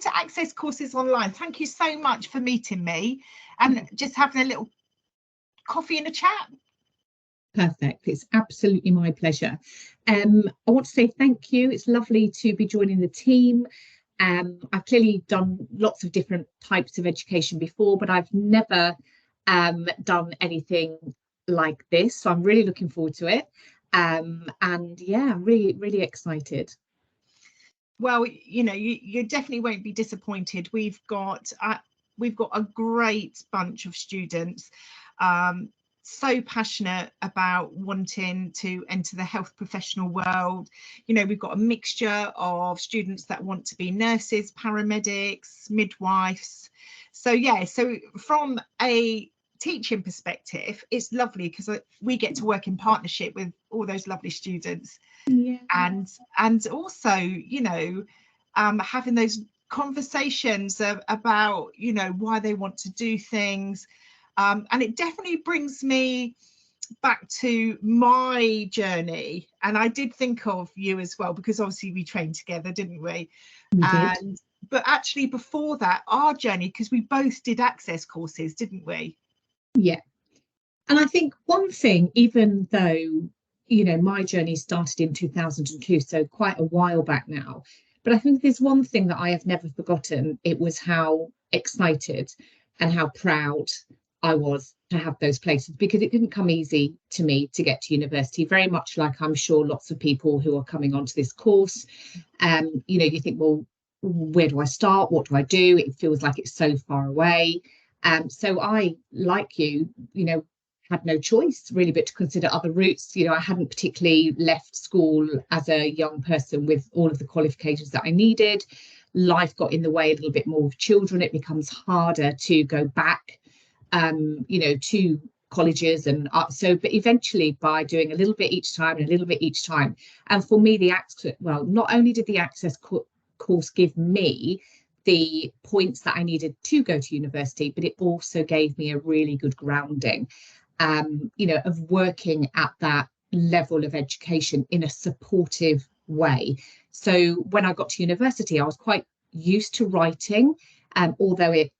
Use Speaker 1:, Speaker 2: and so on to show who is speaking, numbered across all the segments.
Speaker 1: to access courses online. Thank you so much for meeting me and just having a little coffee and a chat.
Speaker 2: Perfect. It's absolutely my pleasure. I want to say thank you. It's lovely to be joining the team. I've clearly done lots of different types of education before, but I've never done anything like this. So I'm really looking forward to it. And yeah, I'm really excited.
Speaker 1: Well, you know, you definitely won't be disappointed. We've got a great bunch of students, so passionate about wanting to enter the health professional world. You know, we've got a mixture of students that want to be nurses, paramedics, midwives. So yeah, so from a teaching perspective, it's lovely because we get to work in partnership with all those lovely students.
Speaker 2: Yeah.
Speaker 1: And also, you know, having those conversations about, you know, why they want to do things. And it definitely brings me back to my journey. And I did think of you as well, because obviously we trained together, didn't we? But actually before that, our journey, because we both did access courses, didn't we?
Speaker 2: Yeah. And I think one thing, even though, you know, my journey started in 2002, so quite a while back now, but I think there's one thing that I have never forgotten. It was how excited and how proud I was to have those places, because it didn't come easy to me to get to university, very much like I'm sure lots of people who are coming onto this course. You know, you think, well, where do I start? What do I do? It feels like it's so far away. So I, like you know, had no choice really but to consider other routes. You know, I hadn't particularly left school as a young person with all of the qualifications that I needed. Life got in the way a little bit more with children. It becomes harder to go back, you know, to colleges and so, but eventually by doing a little bit each time and a little bit each time. And for me, the access, well, not only did the access course give me the points that I needed to go to university, but it also gave me a really good grounding, you know, of working at that level of education in a supportive way. So when I got to university, I was quite used to writing, although it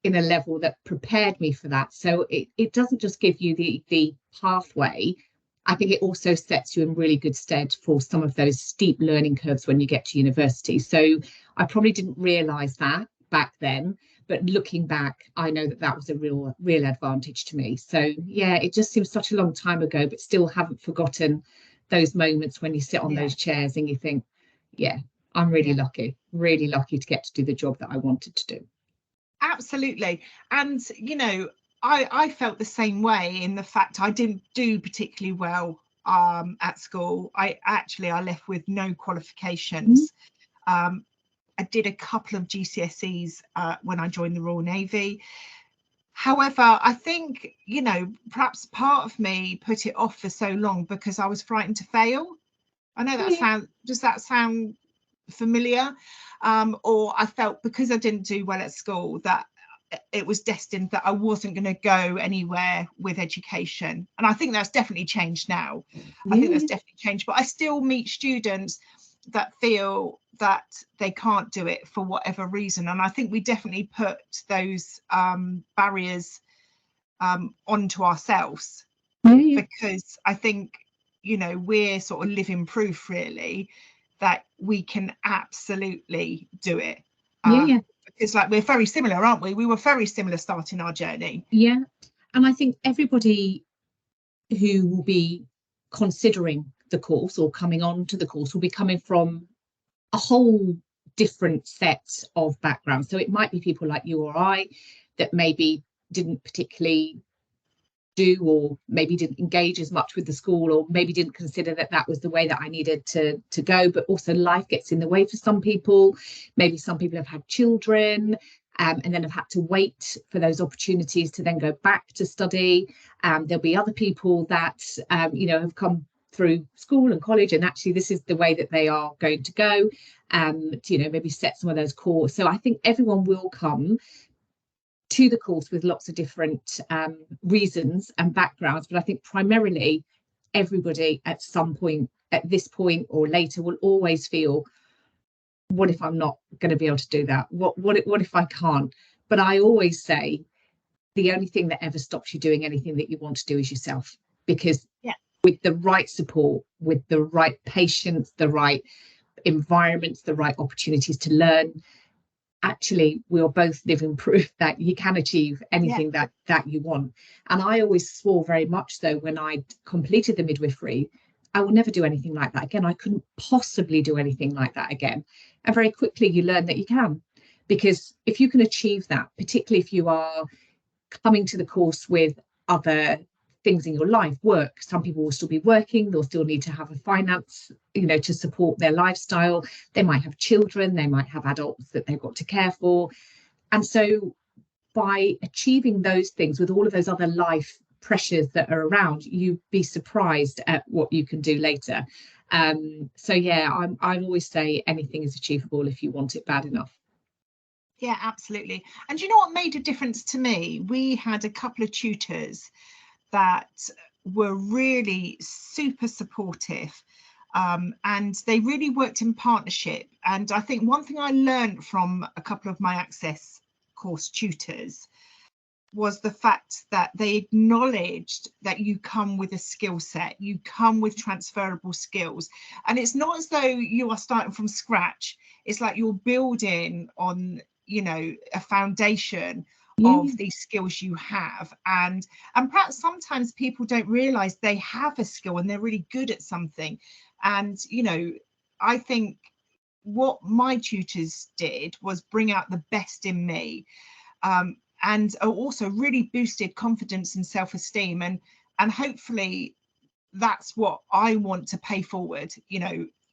Speaker 2: in a level that prepared me for that. So it doesn't just give you the pathway. I think it also sets you in really good stead for some of those steep learning curves when you get to university. So I probably didn't realise that back then, but looking back, I know that was a real advantage to me. So yeah, it just seems such a long time ago, but still haven't forgotten those moments when you sit on those chairs and you think, yeah, I'm really lucky to get to do the job that I wanted to do.
Speaker 1: Absolutely. And, you know, I felt the same way, in the fact I didn't do particularly well at school. I left with no qualifications. I did a couple of GCSEs when I joined the Royal Navy. However, I think, you know, perhaps part of me put it off for so long because I was frightened to fail. I know that does that sound familiar? Or I felt because I didn't do well at school that it was destined that I wasn't going to go anywhere with education. And I think that's definitely changed now. I think that's definitely changed, but I still meet students that feel that they can't do it for whatever reason. And I think we definitely put those barriers onto ourselves, because I think, you know, we're sort of living proof really that we can absolutely do it. It's like we're very similar, aren't we? We were very similar starting our journey.
Speaker 2: Yeah. And I think everybody who will be considering the course or coming on to the course will be coming from a whole different set of backgrounds. So it might be people like you or I that maybe didn't particularly do, or maybe didn't engage as much with the school, or maybe didn't consider that was the way that I needed to go. But also life gets in the way for some people. Maybe some people have had children and then have had to wait for those opportunities to then go back to study. There'll be other people that you know, have come through school and college and actually this is the way that they are going to go, to, you know, maybe set some of those core. So I think everyone will come to the course with lots of different reasons and backgrounds, but I think primarily everybody at some point, at this point or later, will always feel what if I'm not going to be able to do that? What if I can't? But I always say the only thing that ever stops you doing anything that you want to do is yourself, because with the right support, with the right patience, the right environments, the right opportunities to learn, actually we'll both live in proof that you can achieve anything that you want. And I always swore very much so when I completed the midwifery, I will never do anything like that again. I couldn't possibly do anything like that again. And very quickly you learn that you can, because if you can achieve that, particularly if you are coming to the course with other things in your life, work, some people will still be working, they'll still need to have a finance, to support their lifestyle. They might have children, they might have adults that they've got to care for. And so by achieving those things with all of those other life pressures that are around, you'd be surprised at what you can do later. So yeah, I always say anything is achievable if you want it bad enough.
Speaker 1: Yeah, absolutely. And you know what made a difference to me? We had a couple of tutors that were really super supportive, and they really worked in partnership. And I think one thing I learned from a couple of my Access course tutors was the fact that they acknowledged that you come with a skill set, you come with transferable skills, and it's not as though you are starting from scratch. It's like you're building on a foundation of these skills you have, and perhaps sometimes people don't realize they have a skill and they're really good at something. And I think what my tutors did was bring out the best in me, and also really boosted confidence and self-esteem, and hopefully that's what I want to pay forward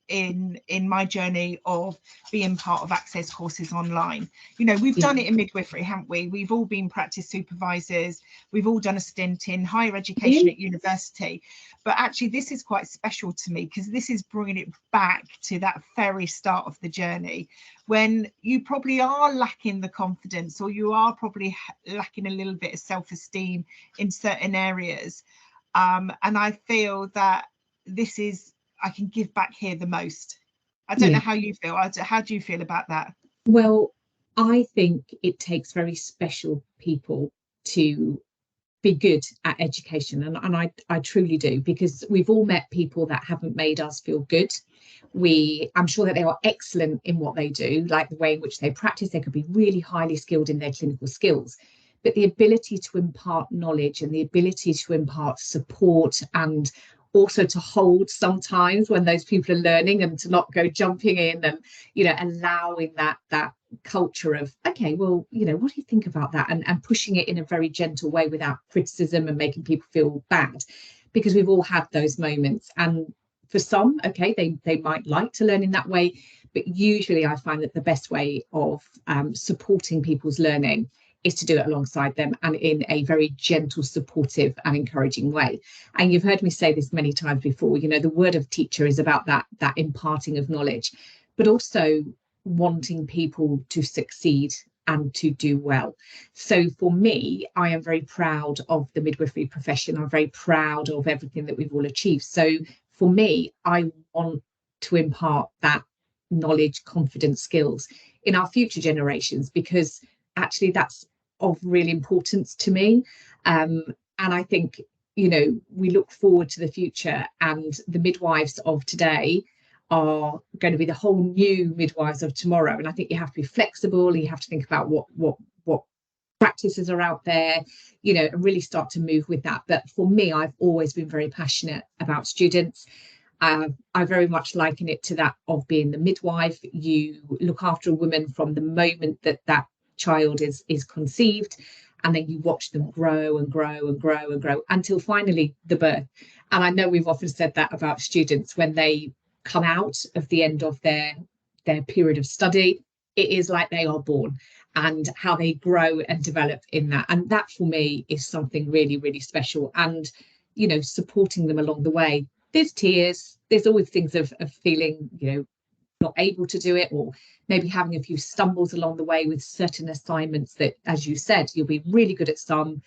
Speaker 1: in my journey of being part of Access courses online. We've done it in midwifery, haven't we? We've all been practice supervisors, we've all done a stint in higher education at university, but actually this is quite special to me because this is bringing it back to that very start of the journey when you probably are lacking the confidence, or you are probably lacking a little bit of self-esteem in certain areas, and I feel that this is, I can give back here the most. I don't know how you feel. How do you feel about that?
Speaker 2: Well, I think it takes very special people to be good at education, and I truly do, because we've all met people that haven't made us feel good. I'm sure that they are excellent in what they do, like the way in which they practice. They could be really highly skilled in their clinical skills, but the ability to impart knowledge and the ability to impart support, and also to hold sometimes when those people are learning, and to not go jumping in and allowing that culture of, okay, well, what do you think about that, and pushing it in a very gentle way without criticism and making people feel bad, because we've all had those moments. And for some, okay, they might like to learn in that way, but usually I find that the best way of supporting people's learning is to do it alongside them, and in a very gentle, supportive and encouraging way. And you've heard me say this many times before, the word of teacher is about that imparting of knowledge, but also wanting people to succeed and to do well. So for me, I am very proud of the midwifery profession. I'm very proud of everything that we've all achieved. So for me, I want to impart that knowledge, confidence, skills in our future generations, because actually that's of real importance to me. And I think, we look forward to the future, and the midwives of today are going to be the whole new midwives of tomorrow. And I think you have to be flexible, you have to think about what practices are out there, and really start to move with that. But for me, I've always been very passionate about students. I very much liken it to that of being the midwife. You look after a woman from the moment that child is conceived, and then you watch them grow and grow and grow and grow until finally the birth. And I know we've often said that about students when they come out of the end of their period of study. It is like they are born, and how they grow and develop in that. And that for me is something really, really special. And supporting them along the way, there's tears, there's always things of feeling not able to do it, or maybe having a few stumbles along the way with certain assignments that, as you said, you'll be really good at some,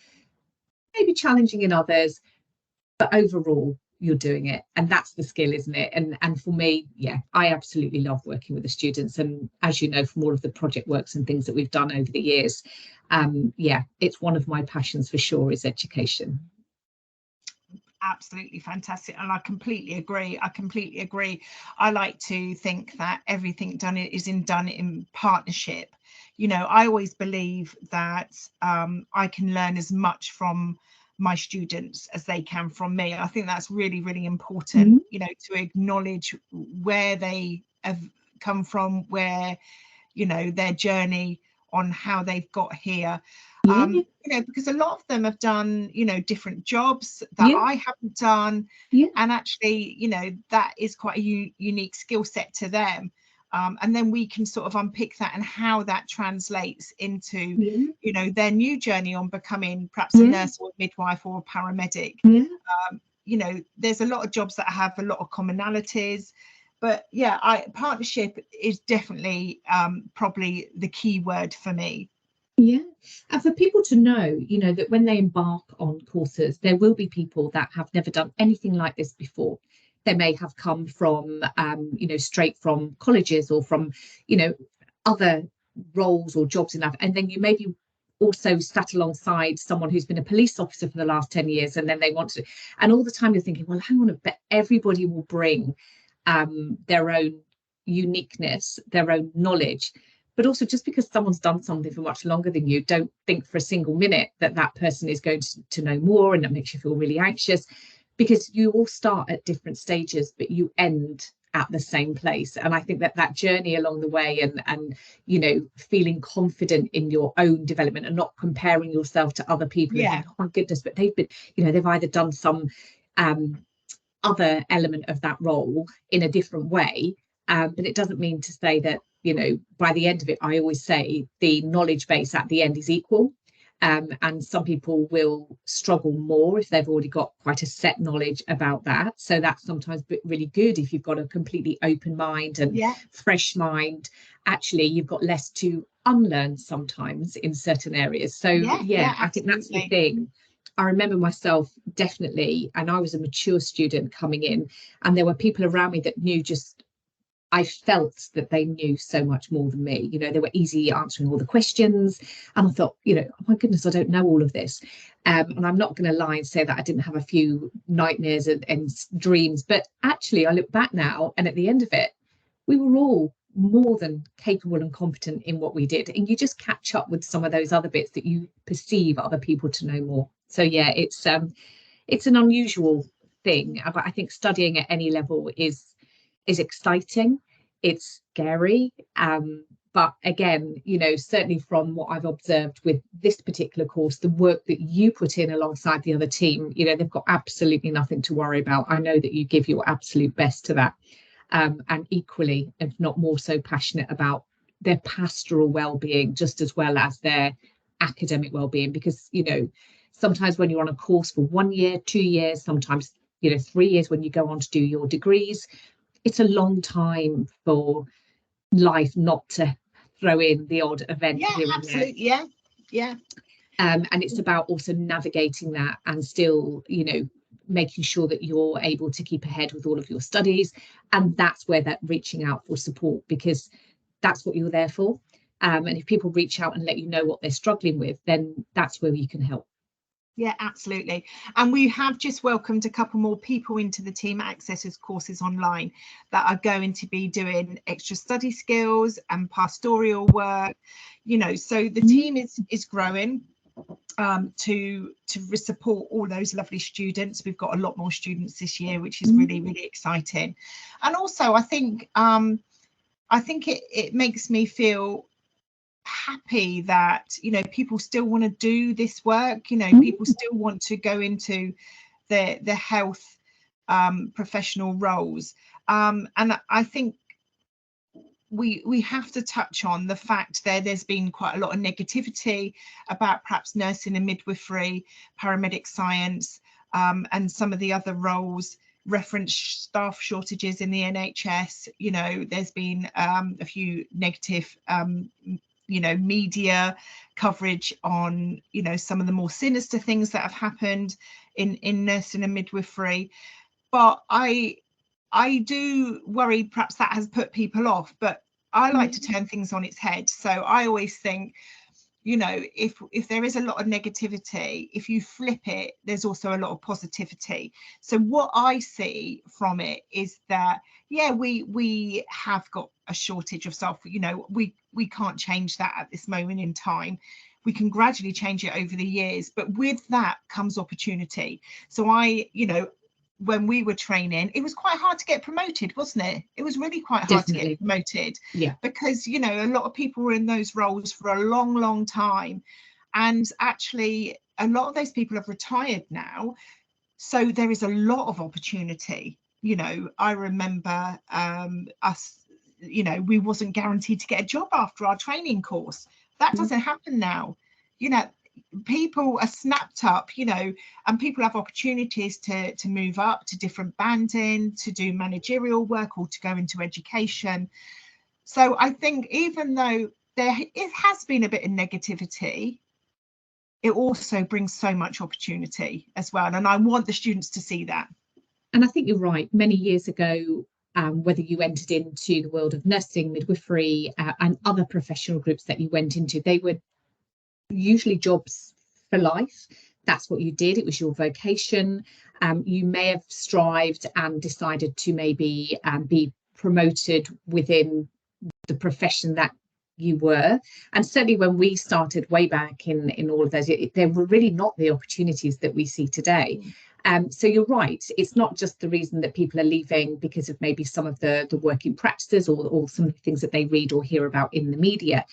Speaker 2: maybe challenging in others. But overall, you're doing it, and that's the skill, isn't it? And for me, yeah, I absolutely love working with the students, and as you know from all of the project works and things that we've done over the years, yeah, it's one of my passions for sure, is education.
Speaker 1: Absolutely fantastic, and I completely agree. I like to think that everything done is done in partnership. You know, I always believe that I can learn as much from my students as they can from me. I think that's really, really important, you know, to acknowledge where they have come from, where, you know, their journey on how they've got here. You know, because a lot of them have done, you know, different jobs that I haven't done. And actually, you know, that is quite a unique skill set to them. And then we can sort of unpick that and how that translates into, you know, their new journey on becoming perhaps a nurse or a midwife or a paramedic. You know, there's a lot of jobs that have a lot of commonalities. But yeah, partnership is definitely probably the key word for me.
Speaker 2: Yeah, and for people to know, you know, that when they embark on courses, there will be people that have never done anything like this before. They may have come from, you know, straight from colleges or from, you know, other roles or jobs in that. And then you maybe also sat alongside someone who's been a police officer for the last 10 years, and then they want to, and all the time you're thinking, well, hang on a bit, everybody will bring their own uniqueness, their own knowledge. But also, just because someone's done something for much longer than you, don't think for a single minute that that person is going to know more, and that makes you feel really anxious, because you all start at different stages, but you end at the same place. And I think that that journey along the way, and you know, feeling confident in your own development and not comparing yourself to other people and think, oh my goodness, but they've been, you know, they've either done some other element of that role in a different way. But it doesn't mean to say that, you know, by the end of it, I always say the knowledge base at the end is equal. And some people will struggle more if they've already got quite a set knowledge about that. So that's sometimes really good if you've got a completely open mind and fresh mind. Actually, you've got less to unlearn sometimes in certain areas. So yeah, I think that's the thing. I remember myself definitely, and I was a mature student coming in, and there were people around me that knew just, I felt that they knew so much more than me. You know, they were easy answering all the questions. And I thought, you know, oh my goodness, I don't know all of this. And I'm not going to lie and say that I didn't have a few nightmares and dreams. But actually, I look back now, and at the end of it, we were all more than capable and competent in what we did. And you just catch up with some of those other bits that you perceive other people to know more. So yeah, it's an unusual thing. But I think studying at any level is exciting, it's scary, but again, you know, certainly from what I've observed with this particular course, the work that you put in alongside the other team, you know, they've got absolutely nothing to worry about. I know that you give your absolute best to that, and equally, if not more so, passionate about their pastoral well-being just as well as their academic well-being, because, you know, sometimes when you're on a course for 1 year, 2 years, sometimes, you know, 3 years when you go on to do your degrees, it's a long time for life not to throw in the odd event here and there. And it's about also navigating that and still, you know, making sure that you're able to keep ahead with all of your studies. And that's where that reaching out for support, because that's what you're there for. And if people reach out and let you know what they're struggling with, then that's where you can help.
Speaker 1: Yeah, absolutely. And we have just welcomed a couple more people into the team accesses courses online that are going to be doing extra study skills and pastoral work, you know, so the team is growing to support all those lovely students. We've got a lot more students this year, which is really, really exciting. And also I think it makes me feel happy that, you know, people still want to do this work, you know, people still want to go into the health professional roles, and I think we have to touch on the fact there's been quite a lot of negativity about perhaps nursing and midwifery, paramedic science, and some of the other roles, reference staff shortages in the NHS. You know, there's been a few negative you know, media coverage on, you know, some of the more sinister things that have happened in nursing and midwifery. but I do worry perhaps that has put people off, but I like to turn things on its head. So I always think, you know, if there is a lot of negativity, if you flip it, there's also a lot of positivity. So what I see from it is that, yeah, we have got a shortage of staff. You know, we can't change that at this moment in time. We can gradually change it over the years, but with that comes opportunity. So you know, when we were training, it was quite hard to get promoted, wasn't it? It was really quite hard to get promoted.
Speaker 2: Yeah.
Speaker 1: Because, you know, a lot of people were in those roles for a long, long time. And actually, a lot of those people have retired now. So there is a lot of opportunity. You know, I remember us, you know, we wasn't guaranteed to get a job after our training course. That doesn't happen now. You know, people are snapped up, you know, and people have opportunities to move up to different banding, to do managerial work, or to go into education. So I think even though it has been a bit of negativity, it also brings so much opportunity as well, and I want the students to see that.
Speaker 2: And I think you're right. Many years ago, whether you entered into the world of nursing, midwifery, and other professional groups that you went into, they were usually jobs for life. That's what you did. It was your vocation. You may have strived and decided to maybe be promoted within the profession that you were. And certainly when we started way back in all of those, there were really not the opportunities that we see today. So you're right, it's not just the reason that people are leaving because of maybe some of the working practices or some of the things that they read or hear about in the media.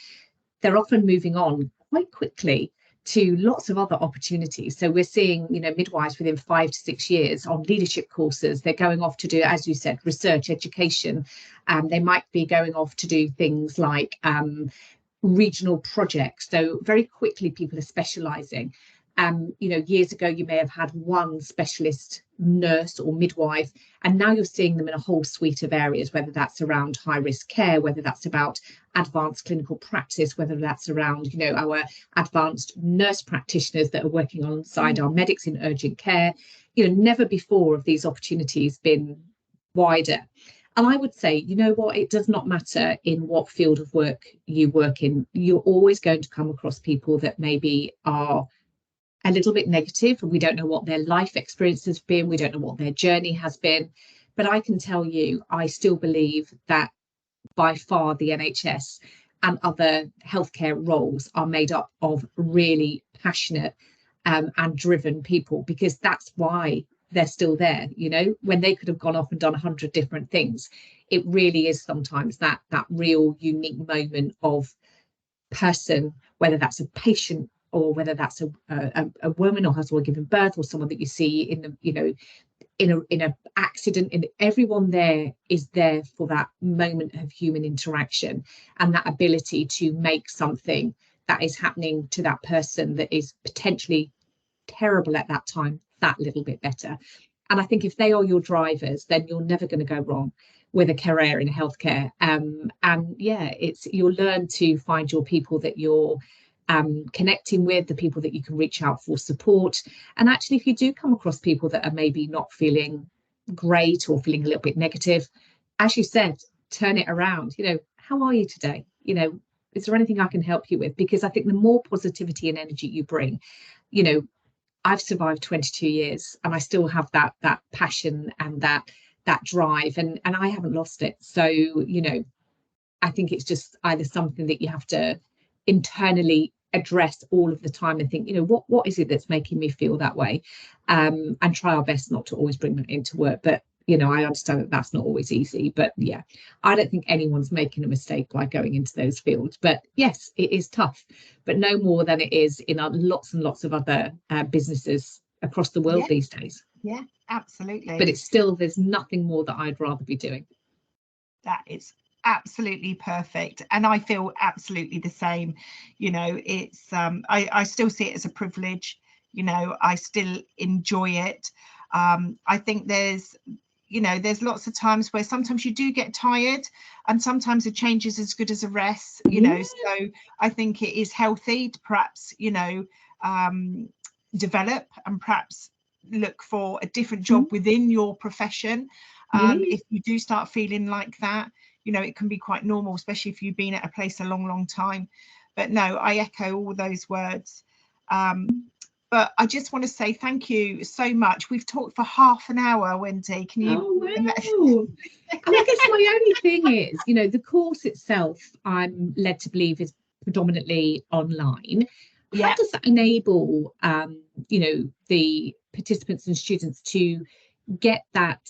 Speaker 2: They're often moving on quite quickly to lots of other opportunities. So we're seeing, you know, midwives within 5 to 6 years on leadership courses. They're going off to do, as you said, research, education. They might be going off to do things like regional projects. So very quickly people are specialising. You know, years ago, you may have had one specialist nurse or midwife, and now you're seeing them in a whole suite of areas, whether that's around high risk care, whether that's about advanced clinical practice, whether that's around, you know, our advanced nurse practitioners that are working alongside our medics in urgent care. You know, never before have these opportunities been wider. And I would say, you know what, it does not matter in what field of work you work in. You're always going to come across people that maybe are a little bit negative, and we don't know what their life experience has been, we don't know what their journey has been. But I can tell you, I still believe that by far the NHS and other healthcare roles are made up of really passionate and driven people, because that's why they're still there. You know, when they could have gone off and done 100 different things, it really is sometimes that real unique moment of person, whether that's a patient or whether that's a woman or husband giving birth, or someone that you see in the, you know, in a accident. And everyone there is there for that moment of human interaction and that ability to make something that is happening to that person that is potentially terrible at that time that little bit better. And I think if they are your drivers, then you're never going to go wrong with a career in healthcare. And yeah, you'll learn to find your people that you're connecting with, the people that you can reach out for support. And actually, if you do come across people that are maybe not feeling great or feeling a little bit negative, as you said, turn it around. You know, how are you today? You know, is there anything I can help you with? Because I think the more positivity and energy you bring, you know, I've survived 22 years and I still have that passion and that drive, and I haven't lost it. So, you know, I think it's just either something that you have to internally address all of the time and think, you know, what is it that's making me feel that way, and try our best not to always bring that into work. But you know, I understand that that's not always easy, but yeah, I don't think anyone's making a mistake by going into those fields. But yes, it is tough, but no more than it is in lots and lots of other businesses across the world these days.
Speaker 1: Yeah, absolutely.
Speaker 2: But it's still, there's nothing more that I'd rather be doing.
Speaker 1: That is absolutely perfect, and I feel absolutely the same. You know, it's I still see it as a privilege. You know, I still enjoy it. I think there's lots of times where sometimes you do get tired, and sometimes a change is as good as a rest, you know. So I think it is healthy to perhaps, you know, develop and perhaps look for a different job within your profession. If you do start feeling like that, you know, it can be quite normal, especially if you've been at a place a long time. But no, I echo all those words. But I just want to say thank you so much. We've talked for half an hour, Wendy. Can you?
Speaker 2: Oh, wow. And I guess my only thing is, you know, the course itself, I'm led to believe, is predominantly online. How
Speaker 1: Yeah.
Speaker 2: does that enable, you know, the participants and students to get that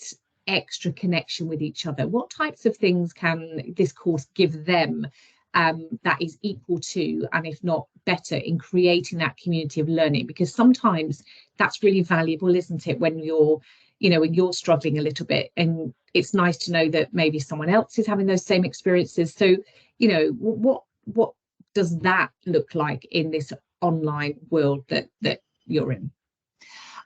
Speaker 2: extra connection with each other? What types of things can this course give them that is equal to, and if not better, in creating that community of learning? Because sometimes that's really valuable, isn't it, when you're, you know, when you're struggling a little bit, and it's nice to know that maybe someone else is having those same experiences. So, you know, what does that look like in this online world that you're in?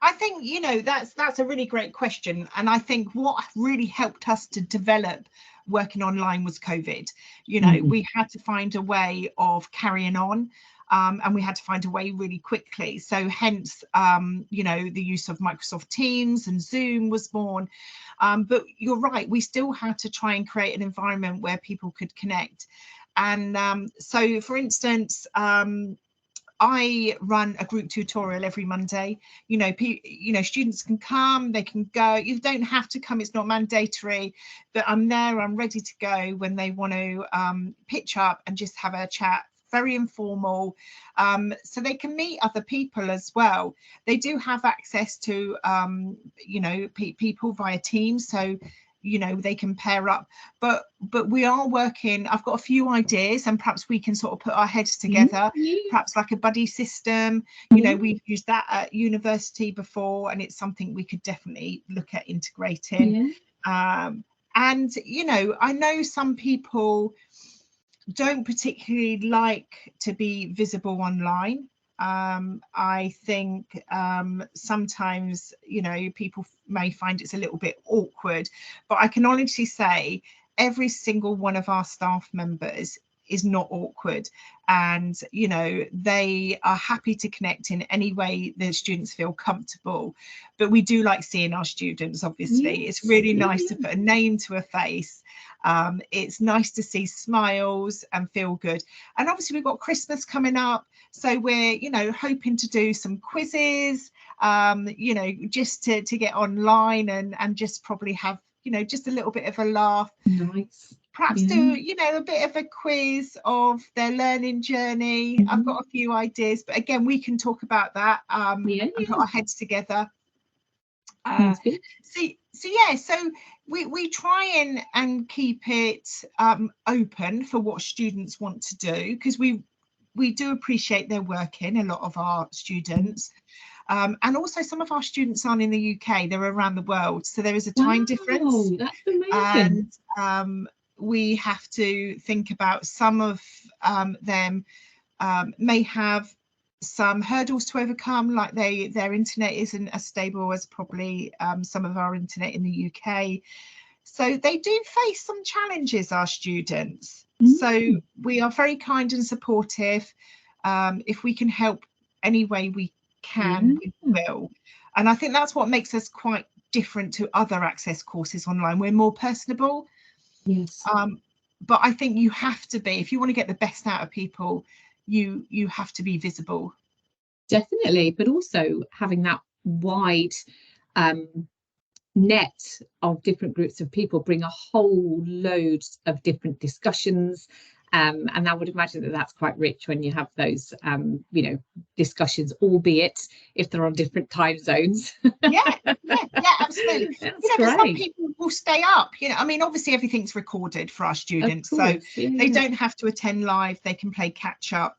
Speaker 1: I think, you know, that's a really great question. And I think what really helped us to develop working online was COVID. You know, we had to find a way of carrying on. And we had to find a way really quickly. So hence, you know, the use of Microsoft Teams and Zoom was born. But you're right, we still had to try and create an environment where people could connect. And so, for instance, I run a group tutorial every Monday. You know, students can come, they can go. You don't have to come, it's not mandatory, but I'm there, I'm ready to go when they want to pitch up and just have a chat, very informal, so they can meet other people as well. They do have access to, you know, people via Teams, so you know they can pair up, but we are working. I've got a few ideas, and perhaps we can sort of put our heads together, perhaps like a buddy system. You know, we've used that at university before, and it's something we could definitely look at integrating. And you know, I know some people don't particularly like to be visible online. I think sometimes, you know, people may find it's a little bit awkward, but I can honestly say every single one of our staff members is not awkward, and you know, they are happy to connect in any way the students feel comfortable. But we do like seeing our students, obviously. It's really nice to put a name to a face. It's nice to see smiles and feel good. And obviously we've got Christmas coming up, so we're, you know, hoping to do some quizzes, you know, just to get online and just probably have, you know, just a little bit of a laugh.
Speaker 2: Nice.
Speaker 1: Perhaps do, you know, a bit of a quiz of their learning journey. I've got a few ideas, but again, we can talk about that and put our heads together. So we try and keep it open for what students want to do, because we do appreciate their working, a lot of our students. And also some of our students aren't in the UK, they're around the world, so there is a time difference.
Speaker 2: That's amazing.
Speaker 1: And we have to think about some of them may have some hurdles to overcome, like their internet isn't as stable as probably some of our internet in the UK. So they do face some challenges, our students. So we are very kind and supportive. If we can help any way we can, we will. And I think that's what makes us quite different to other access courses online. We're more personable. But I think you have to be, if you want to get the best out of people, you have to be visible.
Speaker 2: Definitely, but also having that wide net of different groups of people bring a whole load of different discussions. And I would imagine that that's quite rich when you have those, you know, discussions, albeit if they're on different time zones.
Speaker 1: Yeah, absolutely.
Speaker 2: That's
Speaker 1: great. Some
Speaker 2: great.
Speaker 1: people will stay up. You know, I mean, obviously everything's recorded for our students, so they don't have to attend live. They can play catch up.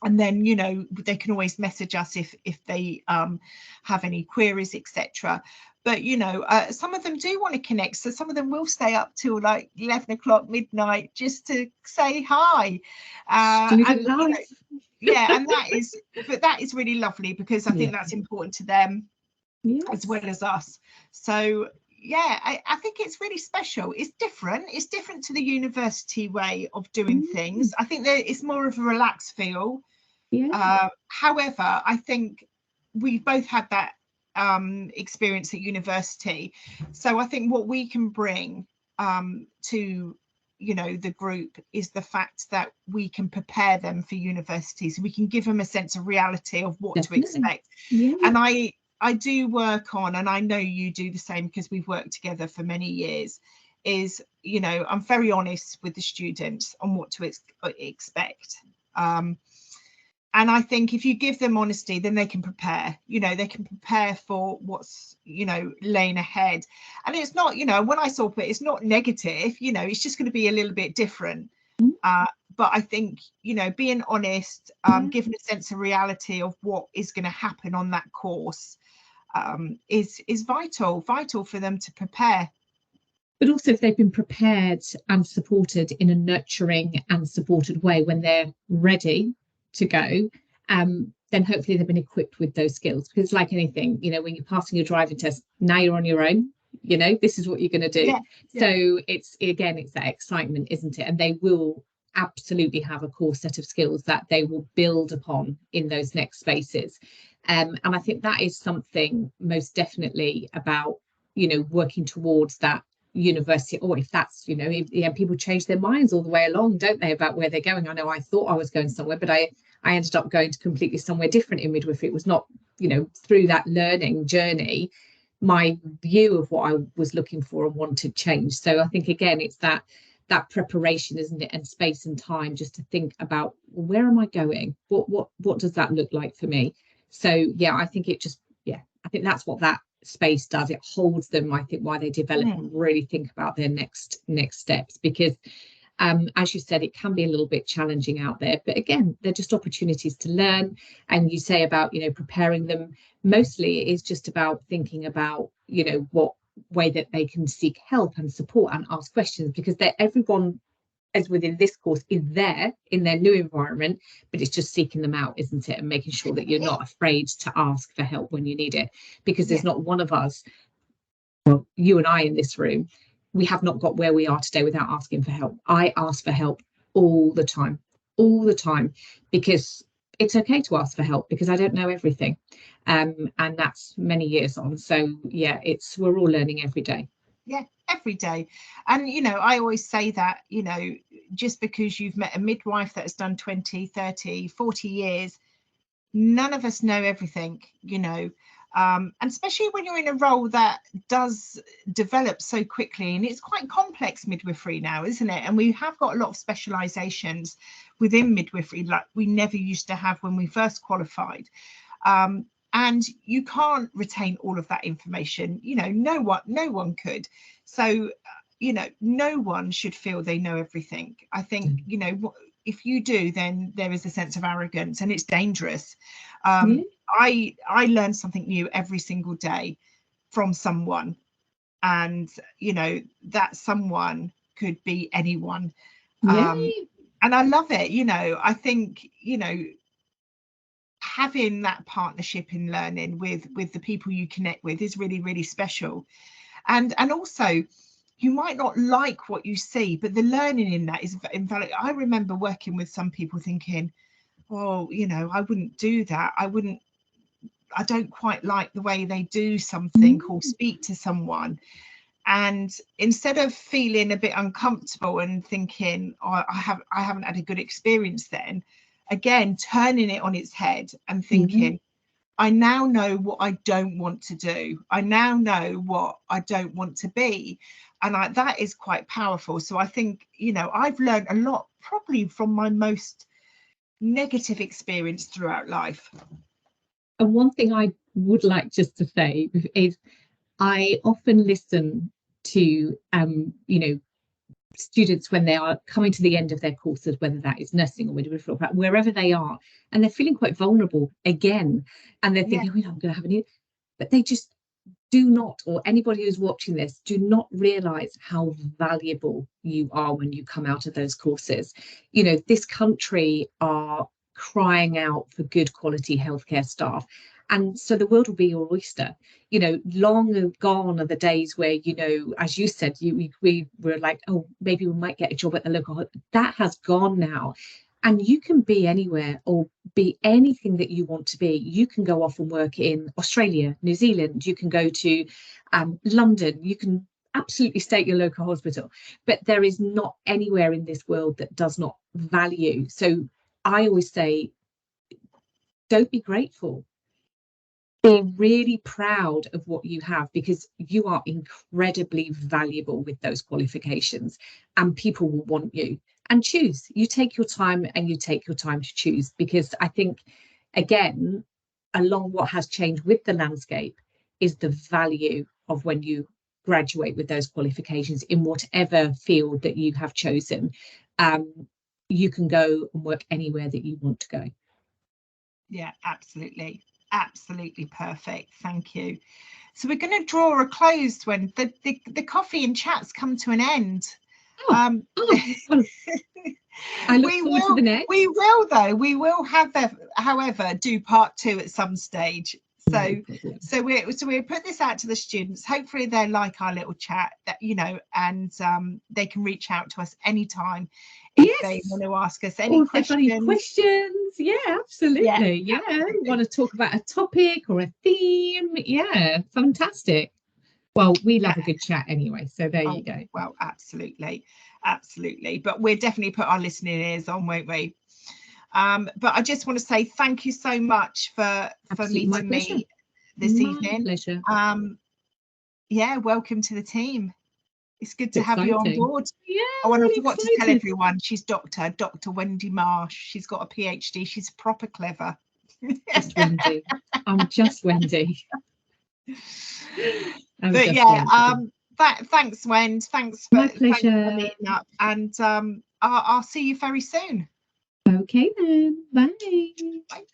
Speaker 1: And then, you know, they can always message us if they have any queries, etc. But, you know, some of them do want to connect. So some of them will stay up till like 11 o'clock, midnight, just to say hi. And, you know, and that is really lovely, because I think that's important to them as well as us. So, yeah, I think it's really special. It's different. It's different to the university way of doing things. I think that it's more of a relaxed feel. However, I think we both had that experience at university. So I think what we can bring to the group is the fact that we can prepare them for universities. We can give them a sense of reality of what to expect. And I do work on, and I know you do the same because we've worked together for many years, is I'm very honest with the students on what to expect. And I think if you give them honesty, then they can prepare. They can prepare for what's laying ahead. And it's not, when I saw it, it's not negative. It's just going to be a little bit different. But I think being honest, giving a sense of reality of what is going to happen on that course is vital for them to prepare.
Speaker 2: But also, if they've been prepared and supported in a nurturing and supported way when they're ready to go, then hopefully they've been equipped with those skills. Because it's like anything, when you're passing your driving test, now you're on your own. This is what you're going to do. So it's that excitement, isn't it? And they will absolutely have a core set of skills that they will build upon in those next spaces. And I think that is something most definitely about working towards that university, or if that's people change their minds all the way along, don't they, about where they're going. I know I thought I was going somewhere, but I ended up going to completely somewhere different in midwifery. It was not through that learning journey my view of what I was looking for and wanted change. So I think again it's that preparation, isn't it, and space and time just to think about, well, where am I going, what does that look like for me. So I think I think that's what that space does. It holds them, I think, while they develop and really think about their next steps, because as you said, it can be a little bit challenging out there, but again, they're just opportunities to learn. And you say about preparing them, mostly it is just about thinking about what way that they can seek help and support and ask questions, because everyone as within this course is there in their new environment, but it's just seeking them out, isn't it, and making sure that you're not afraid to ask for help when you need it, because there's not one of us, well, you and I in this room, we have not got where we are today without asking for help. I ask for help all the time, because it's okay to ask for help, because I don't know everything, and that's many years on. So we're all learning every day.
Speaker 1: Every day. And I always say that just because you've met a midwife that has done 20, 30, 40 years, none of us know everything, and especially when you're in a role that does develop so quickly, and it's quite complex, midwifery now, isn't it? And we have got a lot of specializations within midwifery like we never used to have when we first qualified. And you can't retain all of that information. No one could. So, no one should feel they know everything. I think, if you do, then there is a sense of arrogance, and it's dangerous. I learn something new every single day from someone, and that someone could be anyone. And I love it. I think having that partnership in learning with the people you connect with is really, really special. And also, you might not like what you see, but the learning in that is invaluable. I remember working with some people thinking, well, I wouldn't do that. I don't quite like the way they do something or speak to someone. And instead of feeling a bit uncomfortable and thinking, oh, I haven't had a good experience, then again, turning it on its head and thinking, I now know what I don't want to do. I now know what I don't want to be. And that is quite powerful. So I think, I've learned a lot, probably from my most negative experience throughout life.
Speaker 2: And one thing I would like just to say is I often listen to, students when they are coming to the end of their courses, whether that is nursing or midwifery, wherever they are, and they're feeling quite vulnerable again, and they're thinking, I'm going to have a new, but they just do not, or anybody who's watching this, do not realize how valuable you are when you come out of those courses. This country are crying out for good quality healthcare staff. And so the world will be your oyster. Long gone are the days where, as you said, we were like, oh, maybe we might get a job at the local. That has gone now. And you can be anywhere or be anything that you want to be. You can go off and work in Australia, New Zealand, you can go to London, you can absolutely stay at your local hospital, but there is not anywhere in this world that does not value. So I always say, don't be grateful. Be really proud of what you have, because you are incredibly valuable with those qualifications, and people will want you. And choose. You take your time, and you take your time to choose, because I think, again, along what has changed with the landscape is the value of when you graduate with those qualifications in whatever field that you have chosen. You can go and work anywhere that you want to go.
Speaker 1: Yeah, absolutely. Absolutely perfect. Thank you. So we're going to draw a close when the coffee and chats come to an end.
Speaker 2: Well, I look forward to the next.
Speaker 1: We will, though. We will have, however, do part 2 at some stage. So we put this out to the students. Hopefully they like our little chat, that, you know, and they can reach out to us anytime if they want to ask us any questions.
Speaker 2: Yeah, absolutely. Yeah, want to talk about a topic or a theme? Yeah, fantastic. Well, we love a good chat anyway, so there you go.
Speaker 1: Well, absolutely. But we'll definitely put our listening ears on, won't we? But I just want to say thank you so much for meeting me this evening.
Speaker 2: Pleasure.
Speaker 1: Yeah, welcome to the team. It's good to have you on board.
Speaker 2: Yeah,
Speaker 1: I forgot to tell everyone, she's Dr. Wendy Marsh. She's got a PhD. She's proper clever.
Speaker 2: Just Wendy. I'm just Wendy.
Speaker 1: But yeah, thanks, Wendy. Thanks for meeting up, and I'll see you very soon.
Speaker 2: Okay then. Bye.
Speaker 1: Bye.